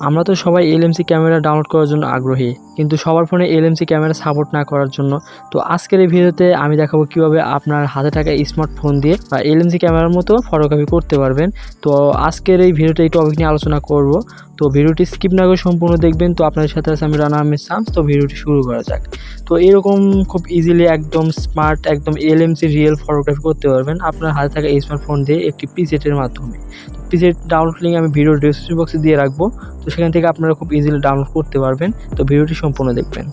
আমরা তো সবাই এলএমসি ক্যামেরা ডাউনলোড করার জন্য আগ্রহী, কিন্তু সবার ফোনে এলএমসি ক্যামেরা সাপোর্ট না করার জন্য। তো আজকের এই ভিডিওতে আমি দেখাবো কিভাবে আপনার হাতে থাকা স্মার্টফোন দিয়ে বা এলএমসি ক্যামেরার মতো ফটোগ্রাফি করতে পারবেন। তো আজকের এই ভিডিওতে এই টপিক নিয়ে আলোচনা করব। তো ভিডিওটি স্কিপ না করে সম্পূর্ণ দেখবেন। তো আপনাদের সাথে আছে আমি রানা আহমেদ শামস। তো ভিডিওটি শুরু করা যাক। তো এরকম খুব ইজিলি একদম স্মার্ট একদম এলএমসি রিয়েল ফটোগ্রাফি করতে পারবেন আপনার হাতে থাকা স্মার্টফোন দিয়ে একটি প্রিসেটের মাধ্যমে। তো প্রিসেট ডাউনলোড লিঙ্ক আমি ভিডিও ডেসক্রিপশন বক্সে দিয়ে রাখবো। তো সেখান থেকে আপনারা খুব ইজিলি ডাউনলোড করতে পারবেন। তো ভিডিওটি সম্পূর্ণ দেখবেন।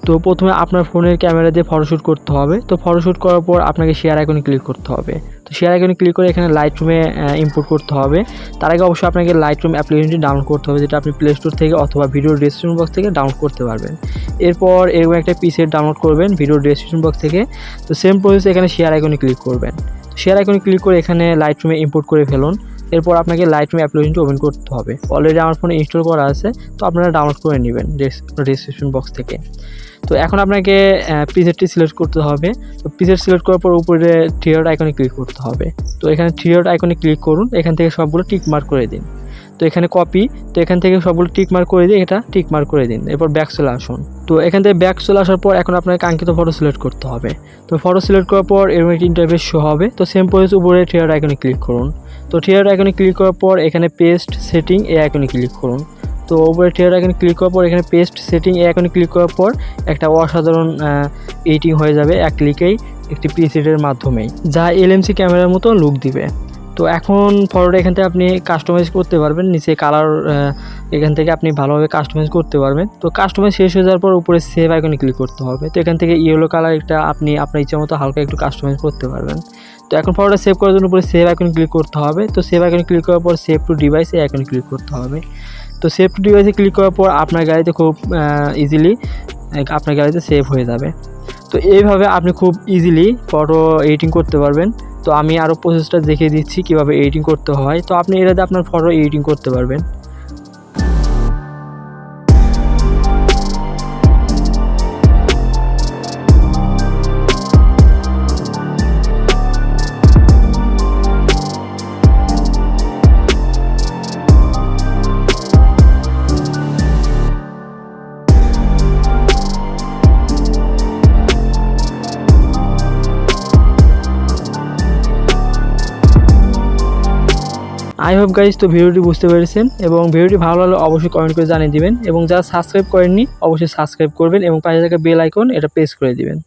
তো প্রথমে আপনার ফোনের ক্যামেরা দিয়ে ফটোশ্যুট করতে হবে। তো ফটোশ্যুট করার পর আপনাকে শেয়ার আইকনে ক্লিক করতে হবে। তো শেয়ার আইকনে ক্লিক করে এখানে লাইটরুমে ইম্পোর্ট করতে হবে। তার আগে অবশ্যই আপনাকে লাইটরুম অ্যাপ্লিকেশনটি ডাউনলোড করতে হবে, যেটা আপনি প্লে স্টোর থেকে অথবা ভিডিও ডেসক্রিপশন বক্স থেকে ডাউনলোড করতে পারবেন। এরপর এরকম একটা প্রিসেট ডাউনলোড করবেন ভিডিও ডেসক্রিপশন বক্স থেকে। তো সেম প্রসেস এখানে শেয়ার আইকনে ক্লিক করবেন। শেয়ার আইকনে ক্লিক করে এখানে লাইটরুমে ইম্পোর্ট করে ফেলুন। এরপর আপনাকে লাইটরুম অ্যাপ্লিকেশনটি ওপেন করতে হবে। অলরেডি আমার ফোনে ইনস্টল করা আছে, তো আপনারা ডাউনলোড করে নেবেন ডেসক্রিপশন বক্স থেকে। তো এখন আপনাকে প্রিসেটটি সিলেক্ট করতে হবে। তো প্রিসেট সিলেক্ট করার পর উপরে থ্রি ডট আইকনে ক্লিক করতে হবে। তো এখানে থ্রি ডট আইকনে ক্লিক করুন, এখান থেকে সবগুলো টিক মার্ক করে দিন। তো এখানে কপি, তো এখান থেকে সবগুলো টিক মার্ক করে দিয়ে এটা টিক মার্ক করে দিন। এরপর ব্যাক চলে আসুন। তো এখান থেকে ব্যাক চলে আসার পর এখন আপনাকে কাঙ্ক্ষিত ফটো সিলেক্ট করতে হবে। তো ফটো সিলেক্ট করার পর এরকম একটি ইন্টারফেস শো হবে। তো সেম প্রসেস উপরে থ্রি ডট আইকনে ক্লিক করুন। তো থ্রি ডট আইকনে ক্লিক করার পর এখানে পেস্ট সেটিং এই আইকনে ক্লিক করুন। তো উপরে থ্রি ডট আইকনে ক্লিক করার পর এখানে পেস্ট সেটিং এই আইকনে ক্লিক করার পর একটা অসাধারণ এডিটিং হয়ে যাবে এক ক্লিকেই একটি প্রিসেটের মাধ্যমেই, যা এলএমসি ক্যামেরার মতো লুক দিবে। তো এখন ফটোটা এখান থেকে আপনি কাস্টমাইজ করতে পারবেন। নিচে কালার এখান থেকে আপনি ভালোভাবে কাস্টমাইজ করতে পারবেন। তো কাস্টমাইজ শেষ হয়ে যাওয়ার পর উপরে সেভ আইকনে ক্লিক করতে হবে। তো এখান থেকে ইয়েলো কালার একটা আপনি আপনার ইচ্ছা মতো হালকা একটু কাস্টমাইজ করতে পারবেন। তো এখন ফটোটা সেভ করার জন্য উপরে সেভ আইকনে ক্লিক করতে হবে। তো সেভ আইকনে ক্লিক করার পর সেভ টু ডিভাইস এই আইকনে ক্লিক করতে হবে। তো সেভ টু ডিভাইসে ক্লিক করার পর আপনার গ্যালারিতে খুব ইজিলি আপনার গ্যালারিতে সেভ হয়ে যাবে। তো এইভাবে আপনি খুব ইজিলি ফটো এডিটিং করতে পারবেন। তো আমি আরও প্রসেসটা দেখিয়ে দিচ্ছি কীভাবে এডিটিং করতে হয়। তো আপনি এটাতে আপনার ফটো এডিটিং করতে পারবেন। আই হোপ গাইজ তো ভিডিওটি বুঝতে পেরেছেন, এবং ভিডিওটি ভালো লাগলে অবশ্যই কমেন্ট করে জানিয়ে দিবেন, এবং যারা সাবস্ক্রাইব করেননি অবশ্যই সাবস্ক্রাইব করবেন এবং পাশে থাকা বেল আইকন এটা প্রেস করে দিবেন।